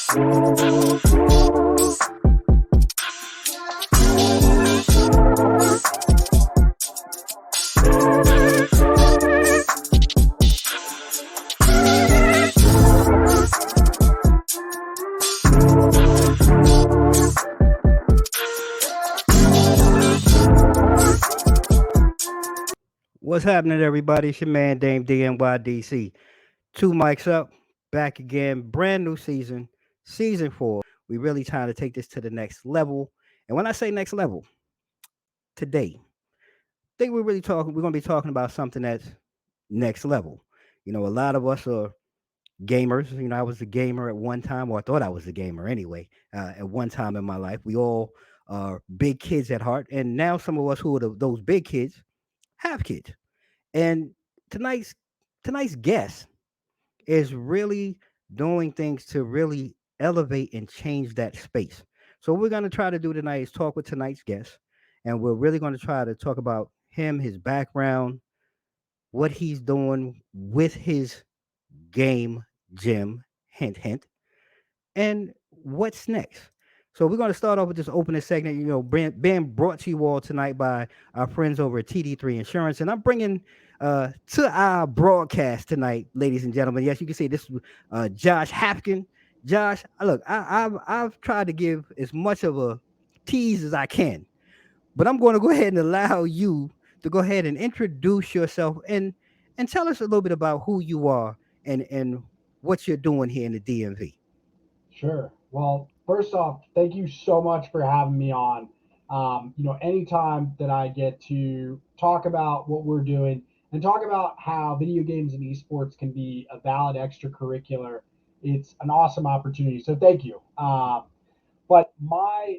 What's happening, everybody? It's your man, Damednydc. Two mics up, back again, brand new season, season 4. We really trying to take this to the next level. And when I say next level, today, I think we're gonna be talking about something that's next level. A lot of us are gamers. I was a gamer at one time, or I thought I was a gamer anyway, at one time in my life. We all are big kids at heart. And now some of us who are those big kids have kids. And tonight's tonight's guest is really doing things to really elevate and change that space. So what we're going to try to do tonight is talk with tonight's guest, and we're really going to try to talk about him, his background, what he's doing with his game gym, hint hint, and what's next. So we're going to start off with this opening segment, being brought to you all tonight by our friends over at TD3 Insurance. And I'm bringing to our broadcast tonight, ladies and gentlemen. Yes, you can see this is Josh Hafkin. Josh, look, I've tried to give as much of a tease as I can, but I'm going to go ahead and allow you to go ahead and introduce yourself and tell us a little bit about who you are and what you're doing here in the DMV. Sure. Well, first off, thank you so much for having me on. Anytime that I get to talk about what we're doing and talk about how video games and esports can be a valid extracurricular, it's an awesome opportunity. So thank you. But my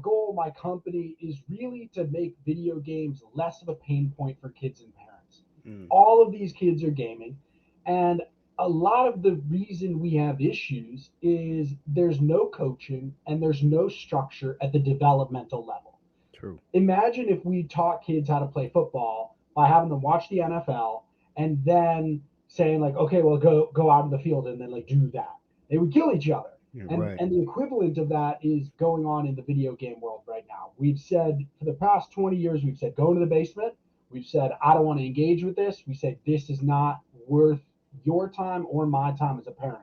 goal, my company is really to make video games less of a pain point for kids and parents. Mm. All of these kids are gaming, and a lot of the reason we have issues is there's no coaching and there's no structure at the developmental level. True. Imagine if we taught kids how to play football by having them watch the NFL and then saying like, okay, well go out in the field and then like do that. They would kill each other. Yeah, And right. and the equivalent of that is going on in the video game world right now. We've said for the past 20 years, we've said go into the basement. We've said I don't want to engage with this. We say this is not worth your time or my time as a parent.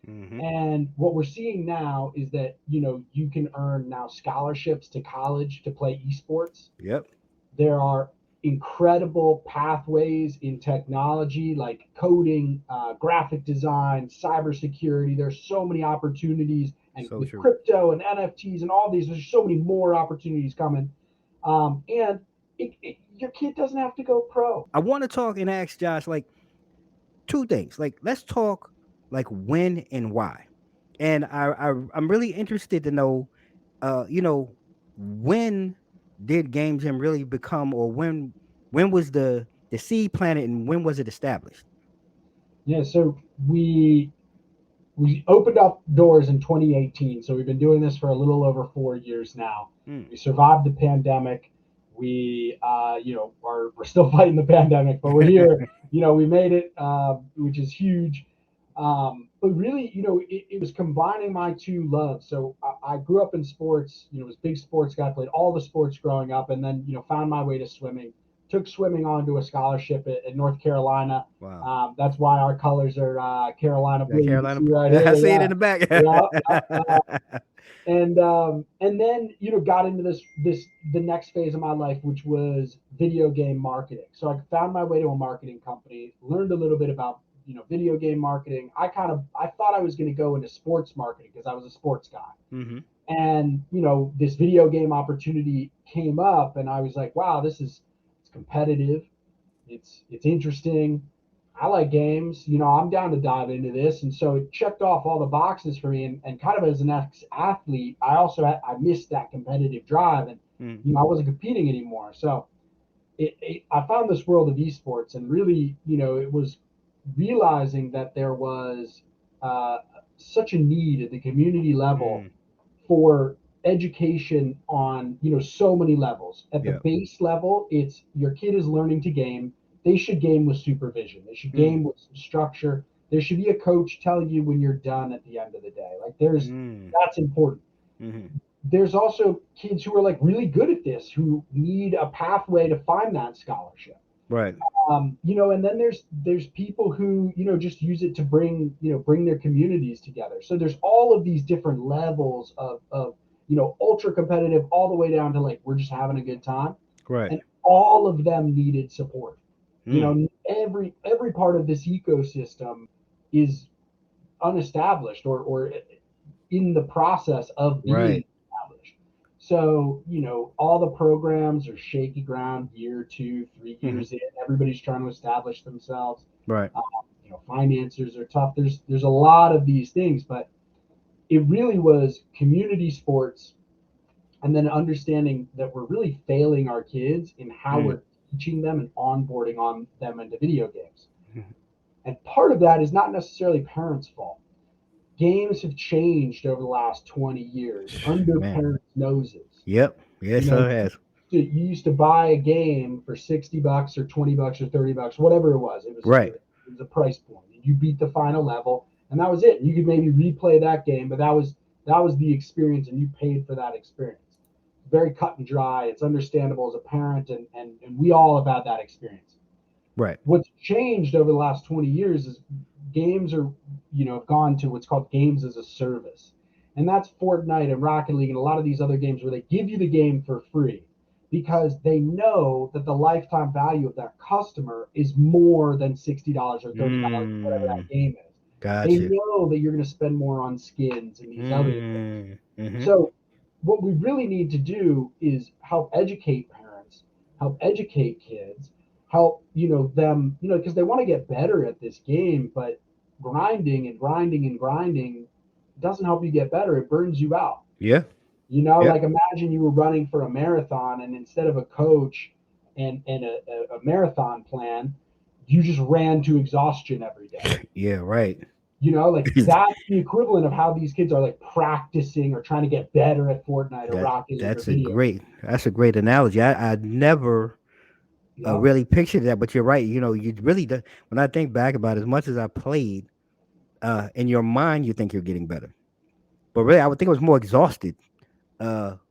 Mm-hmm. And what we're seeing now is that you can earn now scholarships to college to play esports. Yep. There are incredible pathways in technology like coding, graphic design, cybersecurity. There's so many opportunities, and So with true. crypto and NFTs and all these, there's so many more opportunities coming. And your kid doesn't have to go pro. I want to talk and ask Josh like two things. Like let's talk like when and why. And I'm really interested to know when did Game Jam really become, or when was the seed planted and when was it established? Yeah, so we opened up doors in 2018. So we've been doing this for a little over 4 years now. Mm. We survived the pandemic. We, we're still fighting the pandemic, but we're here. We made it, which is huge. But really, it was combining my two loves. So I grew up in sports. Was a big sports guy. Played all the sports growing up, and then found my way to swimming. Took swimming onto a scholarship at North Carolina. Wow. That's why our colors are Carolina Yeah, blue. You can Carolina. see right I here. see it in the back. Yeah. And then got into the next phase of my life, which was video game marketing. So I found my way to a marketing company, learned a little bit about video game marketing. I thought I was going to go into sports marketing because I was a sports guy. Mm-hmm. And this video game opportunity came up, and I was like, wow, it's competitive, it's interesting. I like games. I'm down to dive into this. And so it checked off all the boxes for me. And kind of as an ex-athlete, I missed that competitive drive, and Mm. I wasn't competing anymore. So I found this world of esports, and really, it was realizing that there was uh, such a need at the community level Mm. for education on so many levels. At the Yeah. base level, it's your kid is learning to game. They should game with supervision. They should Mm. game with some structure. There should be a coach telling you when you're done at the end of the day. Like Mm. that's important. Mm-hmm. There's also kids who are like really good at this who need a pathway to find that scholarship. Right. And then there's people who just use it to bring their communities together. So there's all of these different levels of ultra competitive all the way down to like we're just having a good time, Right. and all of them needed support. Mm. Every part of this ecosystem is unestablished or in the process of being Right. established. So, all the programs are shaky ground year 2, 3 years Mm-hmm. in. Everybody's trying to establish themselves. Right. Financiers are tough. There's a lot of these things, but it really was community sports and then understanding that we're really failing our kids in how Mm. we're teaching them and onboarding on them into video games. Mhm. And part of that is not necessarily parents' fault. Games have changed over the last 20 years under Man. parents' noses. Yep. You Yes, know, sir. It has. you used to buy a game for $60 or $20 or $30, whatever it was. Right. It was a price point. You beat the final level, and that was it. You could maybe replay that game, but that was the experience, and you paid for that experience. Very cut and dry. It's understandable as a parent, and we all have had that experience. Right. What's changed over the last 20 years is games have gone to what's called games as a service. And that's Fortnite and Rocket League and a lot of these other games where they give you the game for free because they know that the lifetime value of that customer is more than $60 or $30, whatever that Mm. game is. They Gotcha. know that you're going to spend more on skins and these other things. Mm. Mm-hmm. So, what we really need to do is help educate parents, help educate kids, help them because they want to get better at this game, but grinding and grinding and grinding doesn't help you get better. It burns you out. Yeah. Like Yep. imagine you were running for a marathon, and instead of a coach and a marathon plan, you just ran to exhaustion every day. Yeah. Right. Like that's the equivalent of how these kids are like practicing or trying to get better at Fortnite or that Rocket League or that's a video great that's a great analogy. I never games. Yeah. really pictured that, but you're right. You really do, when I think back about it, as much as I played, in your mind you think you're getting better, but really I would think it was more exhausted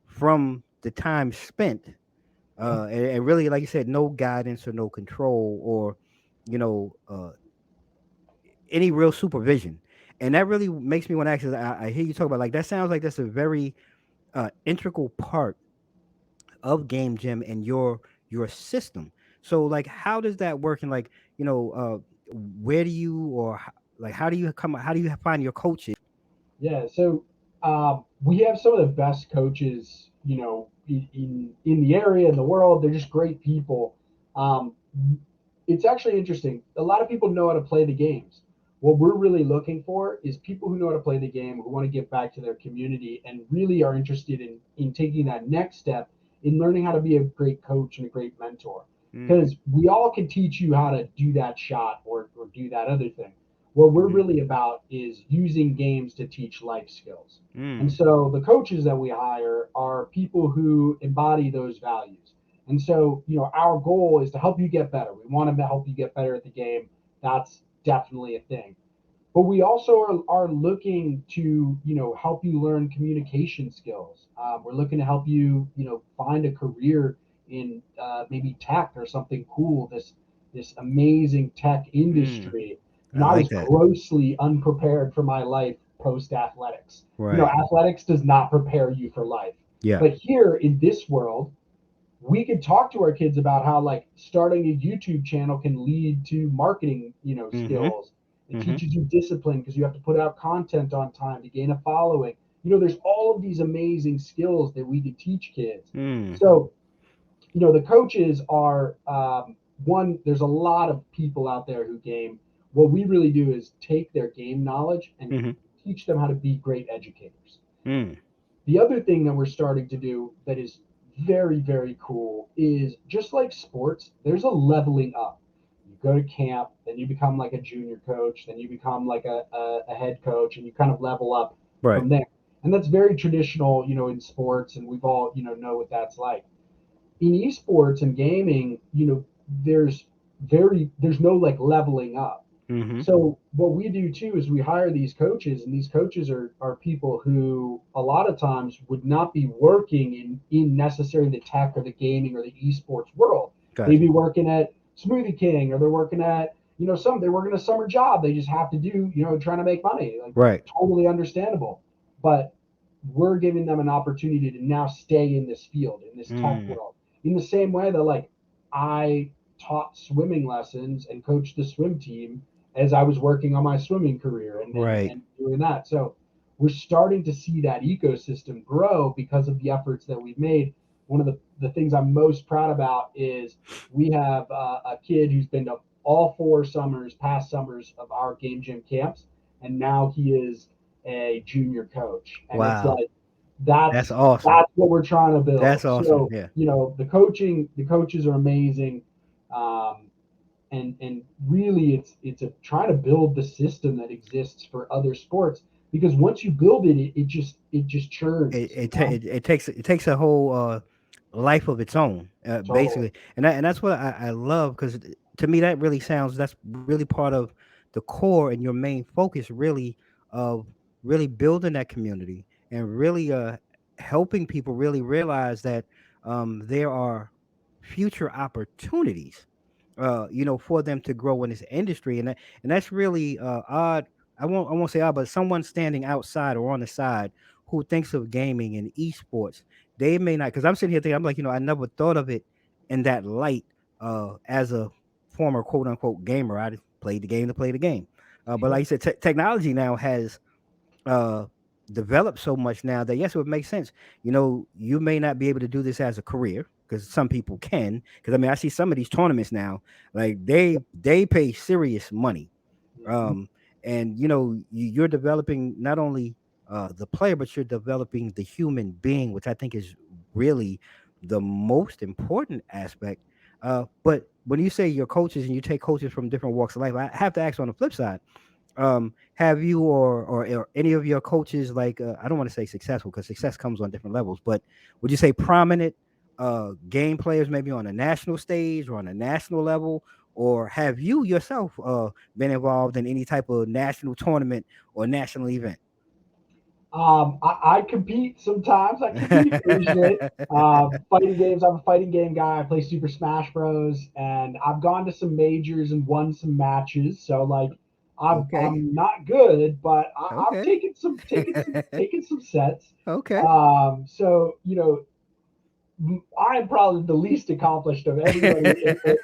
from the time spent, Yeah. and really, like you said, no guidance or no control or you know uh, any real supervision. And that really makes me want to ask. I hear you talk about like that. Sounds like that's a very integral part of Game Jam and your system. So like, how does that work? And like, where do you or like how do you come? How do you find your coaches? Yeah. So we have some of the best coaches, in the area in the world. They're just great people. Um, it's actually interesting. A lot of people know how to play the games. What we're really looking for is people who know how to play the game, who want to give back to their community, and really are interested in taking that next step in learning how to be a great coach and a great mentor. Mm, Because we all can teach you how to do that shot or do that other thing. What we're mm, really about is using games to teach life skills. And mm, so the coaches that we hire are people who embody those values. And so, our goal is to help you get better. We want to help you get better at the game. That's definitely a thing. But we also are looking to, help you learn communication skills. We're looking to help you, find a career in maybe tech or something cool. This amazing tech mm. industry. I I like was that. grossly unprepared for my life post athletics. Right. Athletics does not prepare you for life. Yeah. But here in this world, we could talk to our kids about how like starting a YouTube channel can lead to marketing, Mm-hmm. skills. It Mm-hmm. teaches you discipline because you have to put out content on time to gain a following. There's all of these amazing skills that we could teach kids. Mm. So, the coaches are one. There's a lot of people out there who game. What we really do is take their game knowledge and Mm-hmm. teach them how to be great educators. Mm. The other thing that we're starting to do that is very, very cool is just like sports, there's a leveling up. You go to camp, then you become like a junior coach, then you become like a head coach, and you kind of level up Right. from there. And that's very traditional, in sports, and we've all, know what that's like. In esports and gaming, there's there's no like leveling up. Mm-hmm. So what we do too is we hire these coaches, and these coaches are people who a lot of times would not be working in necessarily the tech or the gaming or the esports world. They'd Gotcha. be working at Smoothie King, or they're working at, they're working a summer job. They just have to do, trying to make money. Like, Right. totally understandable. But we're giving them an opportunity to now stay in this field, in this tech Mm. world. In the same way that, like, I taught swimming lessons and coached the swim team as I was working on my swimming career, Right. and doing that. So we're starting to see that ecosystem grow because of the efforts that we've made. One of the things I'm most proud about is we have a kid who's been to all 4 summers, past summers of our game gym camps, and now he is a junior coach. And it's Wow. like, That's that's awesome. that's what we're trying to That's build. awesome. So, Yeah. the coaches are amazing. Um, and really, trying to build the system that exists for other sports, because once you build it, it just it churns, it, ta- it takes a whole life of its own, totally. basically, and that's what I love, because to me that really sounds, that's really part of the core and your main focus, really, of really building that community, and really helping people really realize that there are future opportunities, for them to grow in this industry, and that's really odd. I won't say odd, but someone standing outside or on the side who thinks of gaming and esports, they may not, because I'm sitting here thinking, I'm like, I never thought of it in that light. As a former quote unquote gamer, I just played the game to play the game. But like you said, technology now has uh developed so much now that yes, it would make sense. You may not be able to do this as a career, because some people can. Because I mean, I see some of these tournaments now, like they pay serious money, Mhm. um, and you're developing not only the player, but you're developing the human being, which I think is really the most important aspect. But when you say your coaches and you take coaches from different walks of life, I have to ask on the flip side, have you or any of your coaches, like, I don't want to say successful, because success comes on different levels, but would you say prominent game players, maybe on a national stage or on a national level, or have you yourself been involved in any type of national tournament or national event? I compete sometimes. I compete occasionally. Fighting games. I'm a fighting game guy. I play Super Smash Bros. And I've gone to some majors and won some matches. So, like, Okay. I'm not good, but I've Okay. taken some sets. Okay. So, I'm probably the least accomplished of everybody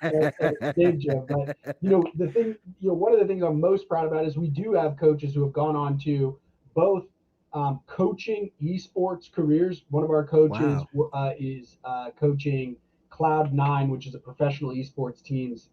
at Game Jam. But, one of the things I'm most proud about is we do have coaches who have gone on to both coaching esports careers. One of our coaches Wow. is coaching Cloud9, which is a professional esports teams.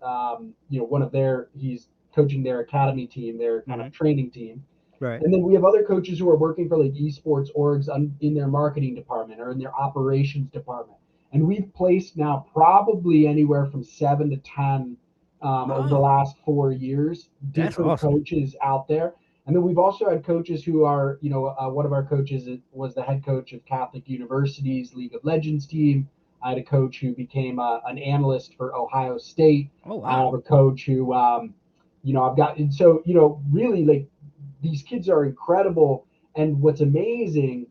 He's coaching their academy team, their kind Hmm. of training team. Right. And then we have other coaches who are working for like esports orgs in their marketing department or in their operations department. And we've placed now probably anywhere from 7 to 10 over the Wow. last 4 years, That's different awesome. coaches out there. And then we've also had coaches who are, one of our coaches was the head coach of Catholic University's League of Legends team. I had a coach who became an analyst for Ohio State. Oh, I have wow. a coach who, I've got, and so, really, like, these kids are incredible. And what's amazing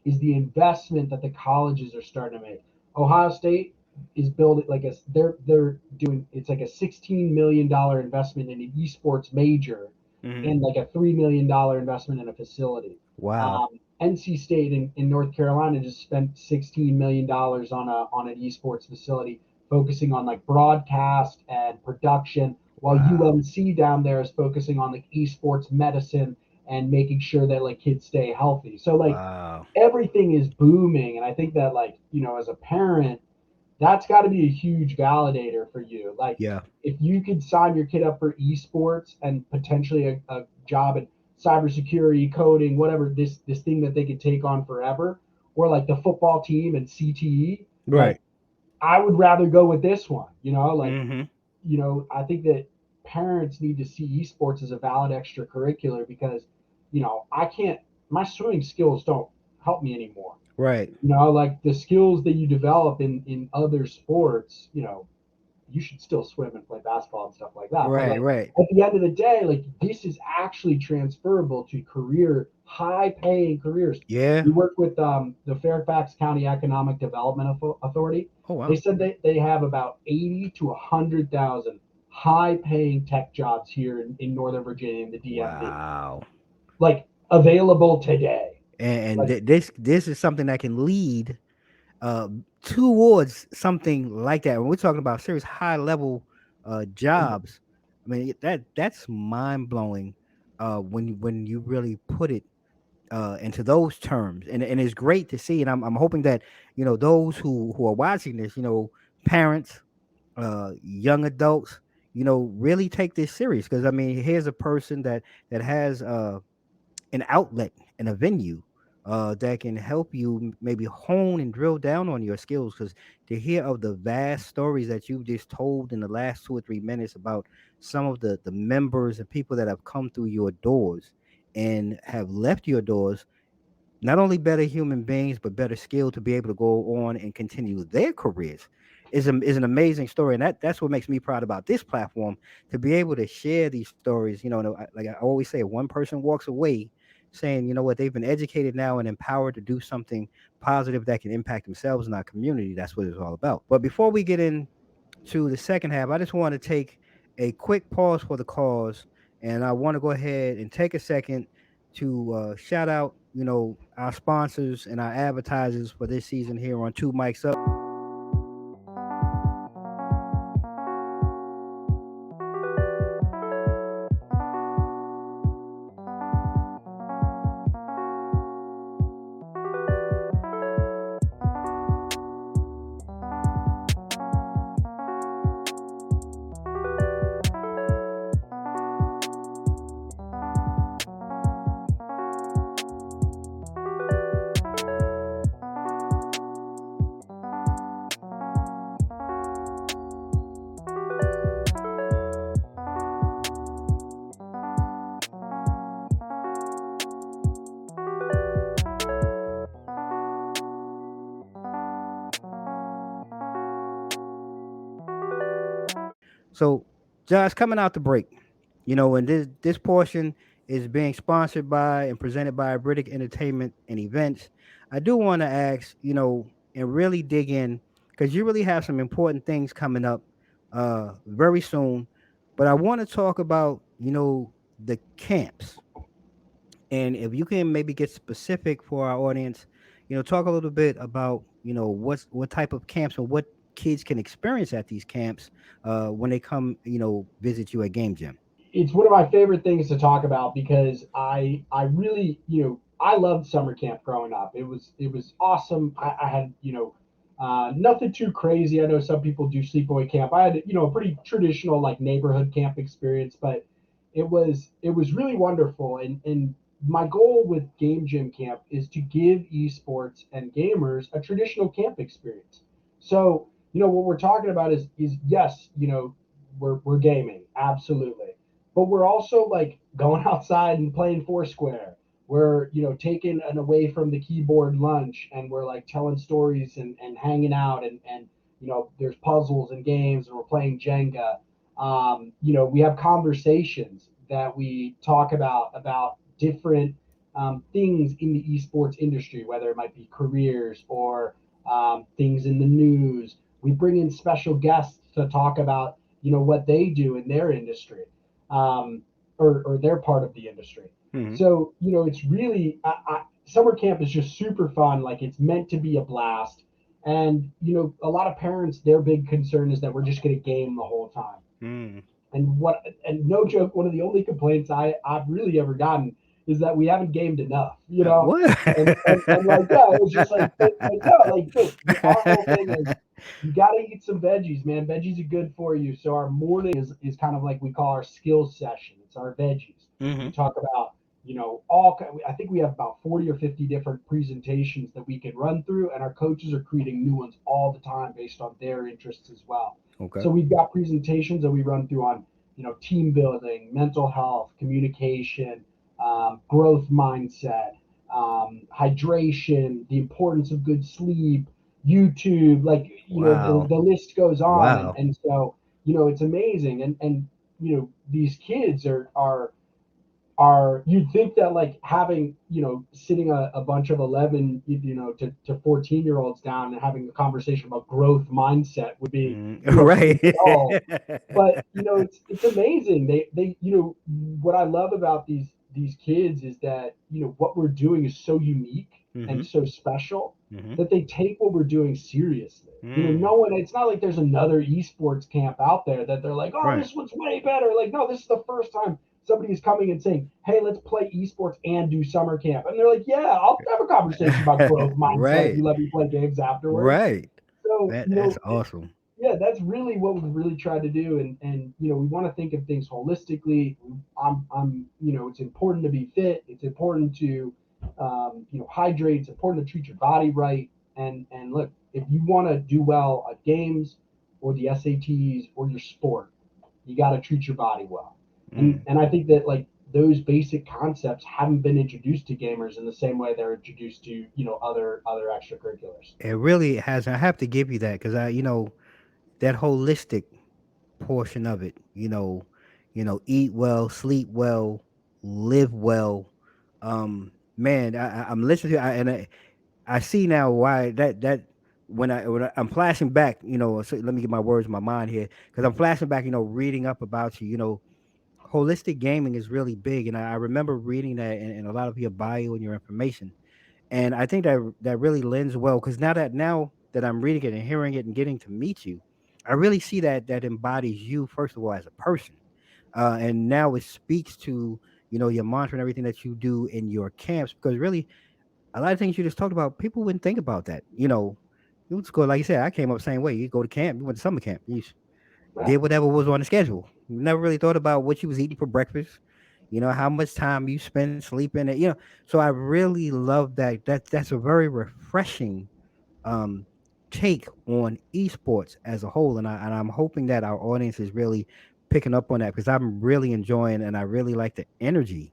is the investment that the colleges are starting to make. Ohio State is building like they're doing, it's like a $16 million investment in an esports major, Hmm. and like a $3 million investment in a facility. Wow. NC State in North Carolina just spent $16 million on an esports facility, focusing on like broadcast and production, while Wow. UNC down there is focusing on like esports medicine and making sure that like kids stay healthy. So, like, Wow. everything is booming, and I think that, like, as a parent, that's got to be a huge validator for you. Like, Yeah. if you could sign your kid up for esports and potentially a job in cybersecurity, coding, whatever, this thing that they could take on forever, or like the football team and CTE, like, Right. I would rather go with this one. Like, Hmm. I think that parents need to see esports as a valid extracurricular, because, I can't, my swimming skills don't help me anymore. Right. Like, the skills that you develop in other sports, you should still swim and play basketball and stuff like that. But Right, like right. at the end of the day, like this is actually transferable to career, high paying careers. Yeah. We worked with the Fairfax County Economic Development Authority. Oh They wow. said they have about 80 to 100,000 high paying tech jobs here in Northern Virginia in the DMV, Wow. like available today. And Like, this is something that can lead uh, towards something like that. When we're talking about serious high level jobs, I mean that's mind blowing when you really put it into those terms, and it's great to see. And I'm hoping that those who are watching this, parents, young adults, really take this serious because I mean here's a person that has an outlet and a venue that can help you maybe hone and drill down on your skills. Because to hear of the vast stories that you've just told in the last 2 or 3 minutes about some of the members and people that have come through your doors and have left your doors not only better human beings but better skilled to be able to go on and continue their careers is an amazing story, and that's what makes me proud about this platform, to be able to share these stories. Like I always say, one person walks away saying, you know what, they've been educated now and empowered to do something positive that can impact themselves and our community. That's what it's all about. But before we get into the second half, I just want to take a quick pause for the cause, and I want to go ahead and take a second to shout out, our sponsors and our advertisers for this season here on Two Mics Up. So, Josh, coming out the break, and this portion is being sponsored by and presented by British Entertainment and Events. I do want to ask, and really dig in because you really have some important things coming up very soon. But I want to talk about, the camps, and if you can maybe get specific for our audience, talk a little bit about, what type of camps and what kids can experience at these camps when they come, visit you at Game Gym. it's one of my favorite things to talk about because I really I loved summer camp growing up. It was awesome. I had nothing too crazy. I know some people do sleepaway camp. I had a pretty traditional like neighborhood camp experience, but it was really wonderful. And my goal with Game Gym Camp is to give esports and gamers a traditional camp experience. So what we're talking about is yes, we're gaming absolutely, but we're also like going outside and playing Foursquare. We're taking an away from the keyboard lunch, and we're like telling stories and hanging out, and there's puzzles and games, and we're playing Jenga. We have conversations that we talk about different things in the esports industry, whether it might be careers or things in the news. We bring in special guests to talk about what they do in their industry, um, or their part of the industry. Hmm. So it's really summer camp is just super fun. Like it's meant to be a blast, and a lot of parents, their big concern is that we're just going to game the whole time. Mm. And no joke, one of the only complaints I've really ever gotten is that we haven't gamed enough, What? and like yeah, it was just like but no, like dude, our whole thing is you got to eat some veggies, man. Veggies are good for you. So our morning is kind of like we call our skills session. It's our veggies. We Hmm. talk about all. I think we have about 40 or 50 different presentations that we can run through, and our coaches are creating new ones all the time based on their interests as well. Okay. So we've got presentations that we run through on team building, mental health, communication, growth mindset, hydration, the importance of good sleep, YouTube, like the Wow. list goes on, and Wow. and so it's amazing. And these kids are you'd think that like having sitting a bunch of 11 to 14-year olds down and having a conversation about growth mindset would be Right. pretty dull. But it's amazing. They what I love about these kids is that what we're doing is so unique and Hmm. so special Hmm. that they take what we're doing seriously. Mm. No one, it's not like there's another esports camp out there that they're like, oh, Right. this one's way better. Like, no, this is the first time somebody is coming and saying, hey, let's play esports and do summer camp. And they're like, yeah, I'll have a conversation about growth mindset if Right. you let me play games afterwards. Right. So, That's awesome. yeah, that's really what we really try to do. And we want to think of things holistically. It's important to be fit. It's important to, hydrate. It's important to treat your body right. And look, if you want to do well at games or the SATs or your sport, you got to treat your body well. And Mm. and I think that like those basic concepts haven't been introduced to gamers in the same way they're introduced to other extracurriculars. It really has. I have to give you that because that holistic portion of it. Eat well, sleep well, live well. Man, I'm listening to, and I see now why that I'm flashing back. So let me get my words in my mind here because I'm flashing back. Reading up about you. Holistic gaming is really big, and I remember reading that in a lot of your bio and your information. And I think that really lends well because now that I'm reading it and hearing it and getting to meet you, I really see that embodies you first of all as a person, and now it speaks to your mantra and everything that you do in your camps because really a lot of things you just talked about people wouldn't think about that. You went to school like you said. I came up the same way. You go to camp, you went to summer camp, Yeah. did whatever was on the schedule. You never really thought about what you was eating for breakfast. How much time you spend sleeping. So I really love that. That's a very refreshing um take on esports as a whole, and I'm hoping that our audience is really picking up on that because I'm really enjoying and I really like the energy.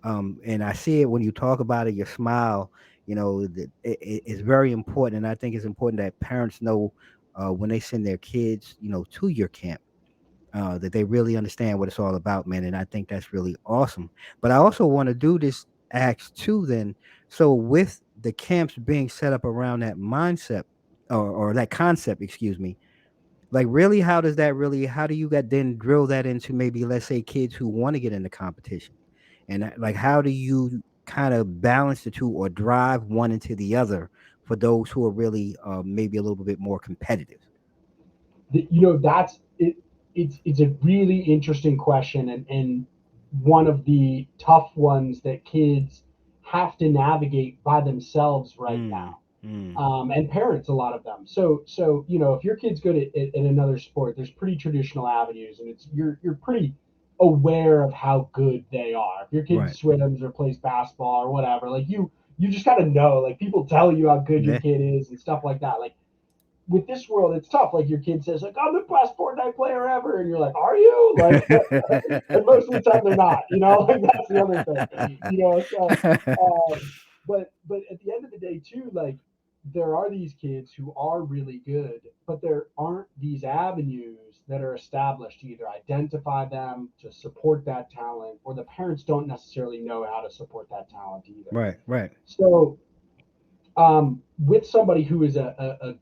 And I see it when you talk about it, your smile. That it's very important, and I think it's important that parents know when they send their kids, to your camp that they really understand what it's all about, man. And I think that's really awesome. But I also want to do this acts too, then. So with the camps being set up around that mindset or that concept, excuse me, like really, how do you get then drill that into maybe let's say kids who want to get into competition, and like how do you kind of balance the two or drive one into the other for those who are really maybe a little bit more competitive? That's it. It's a really interesting question, and one of the tough ones that kids have to navigate by themselves right Mm, now, mm, and parents, a lot of them. So if your kid's good at another sport, there's pretty traditional avenues, and you're pretty aware of how good they are. If your kid right. swims or plays basketball or whatever, like you just gotta know. Like people tell you how good your Yeah. kid is and stuff like that. Like with this world, it's tough. Like your kid says, like, I'm the best Fortnite player ever, and you're like, are you? Like, and most of the time they're not. Like that's the other thing. So, but at the end of the day, too, like there are these kids who are really good, but there aren't these avenues that are established to either identify them, to support that talent, or the parents don't necessarily know how to support that talent either. Right, right. So with somebody who is a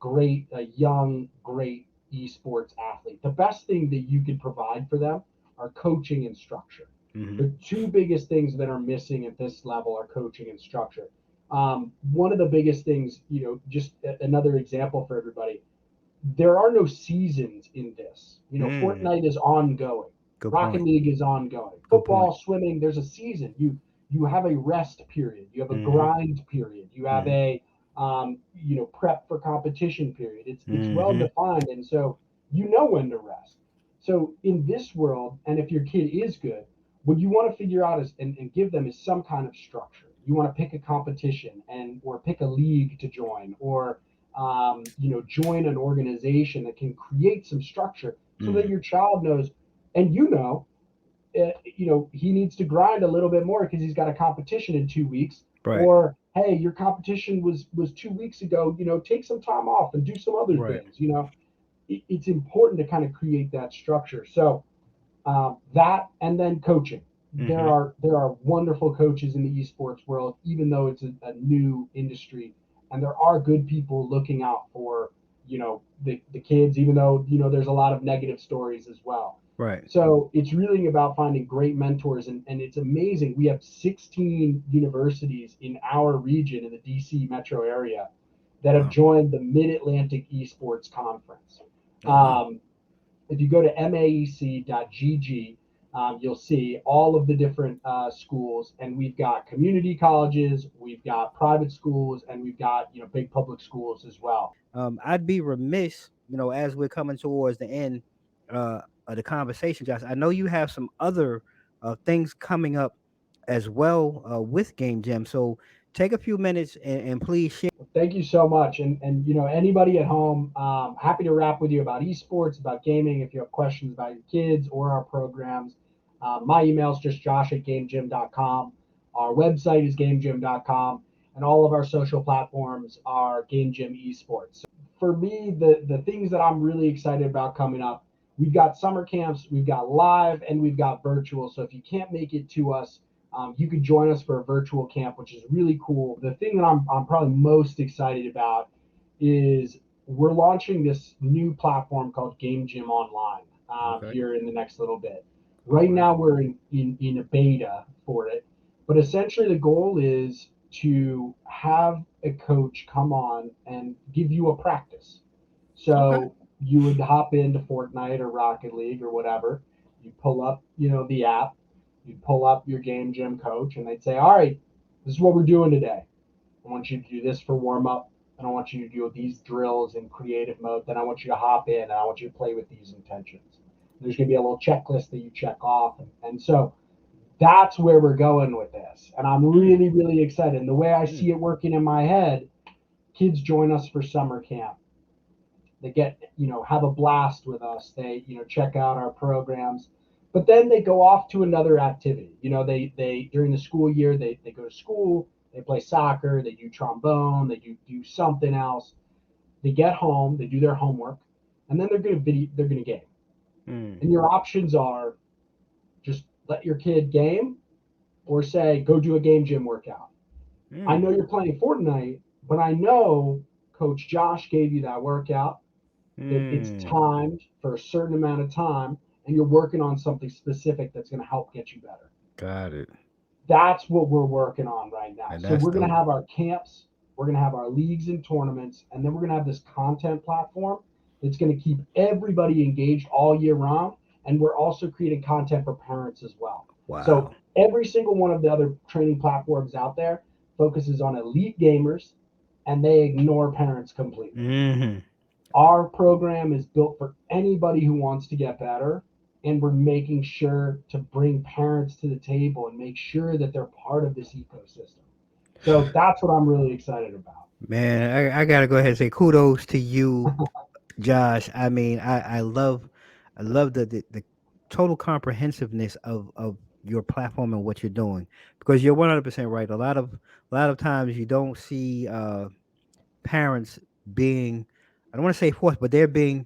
young, great esports athlete, the best thing that you can provide for them are coaching and structure. Hmm. The two biggest things that are missing at this level are coaching and structure. One of the biggest things, just another example for everybody, there are no seasons in this. Mm, Fortnite is ongoing. good Rocket point. League is ongoing. Good point. Football, swimming, there's a season. You have a rest period. You have a Hmm. grind period. You have Hmm. a prep for competition period. It's well Hmm. defined, and so you know when to rest. So in this world, and if your kid is good, what you want to figure out is and give them is some kind of structure. You want to pick a competition or pick a league to join or join an organization that can create some structure so that Mm, your child knows, and he needs to grind a little bit more because he's got a competition in 2 weeks. right, Or hey, your competition was 2 weeks ago. Take some time off and do some other right. things. it's important to kind of create that structure. So that and then coaching. Mm-hmm. There are wonderful coaches in the esports world, even though it's a new industry, and there are good people looking out for the kids, even though there's a lot of negative stories as well. Right. So it's really about finding great mentors, and it's amazing. We have 16 universities in our region in the DC metro area that have Wow. joined the Mid Atlantic Esports Conference. Oh wow. If you go to maec.gg, you'll see all of the different schools, and we've got community colleges, we've got private schools, and we've got big public schools as well. I'd be remiss, as we're coming towards the end of the conversation, Josh. I know you have some other things coming up as well with Game Jam. So take a few minutes and please share. Thank you so much, and anybody at home, happy to rap with you about esports, about gaming. If you have questions about your kids or our programs, my email is just josh@gamegym.com. Our website is gamegym.com, and all of our social platforms are Game Gym Esports. For me, the things that I'm really excited about coming up, we've got summer camps, we've got live, and we've got virtual. So if you can't make it to us, you could join us for a virtual camp, which is really cool. The thing that I'm probably most excited about is we're launching this new platform called Game Gym Online Okay. here in the next little bit. Oh Right wow. now, we're in a beta for it, but essentially the goal is to have a coach come on and give you a practice. Okay. So you would hop into Fortnite or Rocket League or whatever. You pull up, the app. You pull up your game gym coach, and they'd say, "All right, this is what we're doing today. I want you to do this for warm up, and I want you to do these drills in creative mode. Then I want you to hop in, and I want you to play with these intentions. There's going to be a little checklist that you check off, and so that's where we're going with this. And I'm Mm, really, really excited. And the way I mm, see it working in my head, kids join us for summer camp. They get, have a blast with us. They, check out our programs, but then they go off to another activity. They during the school year, they go to school, they play soccer, they do trombone, they do something else. They get home, they do their homework, and then they're gonna game. mm, And your options are just let your kid game or say go do a game gym workout. I know mm, you're playing Fortnite, but I know Coach Josh gave you that workout, that it's mm. timed for a certain amount of time, and you're working on something specific that's going to help get you better. Got it. That's what we're working on right now. And So that's we're going to dope. have our camps, we're going to have our leagues and tournaments, and then we're going to have this content platform that's going to keep everybody engaged all year round. And we're also creating content for parents as well. So Wow. every single one of the other training platforms out there focuses on elite gamers, and they ignore parents completely. Hmm. Our program is built for anybody who wants to get better, and we're making sure to bring parents to the table and make sure that they're part of this ecosystem. So that's what I'm really excited about. Man, I gotta go ahead and say kudos to you, Josh. I mean, I love the total comprehensiveness of your platform and what you're doing because you're 100% right. A lot of times you don't see parents being, I don't want to say forced, but they're being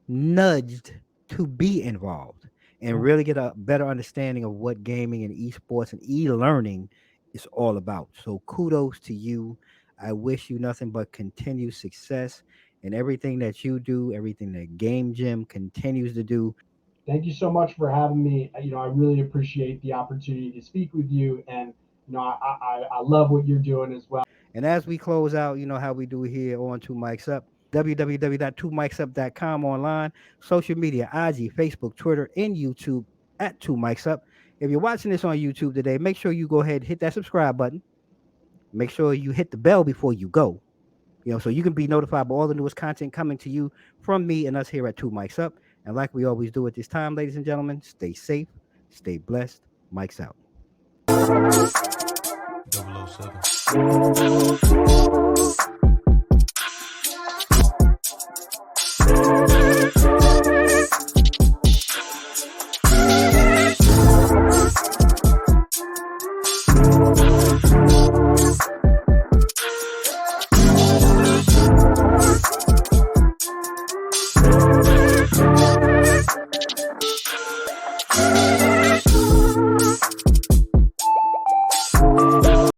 nudged to be involved and Yeah. really get a better understanding of what gaming and esports and e-learning is all about. So kudos to you. I wish you nothing but continued success in everything that you do, everything that Game Gym continues to do. Thank you so much for having me. I really appreciate the opportunity to speak with you, and I love what you're doing as well. And as we close out, you know how we do here on Two Mics Up. www.2micsup.com online, social media, IG, Facebook, Twitter, and YouTube at Two Mics Up. If you're watching this on YouTube today, make sure you go ahead and hit that subscribe button. Make sure you hit the bell before you go. So you can be notified by all the newest content coming to you from me and us here at Two Mics Up. And like we always do at this time, ladies and gentlemen, stay safe, stay blessed. Mics out.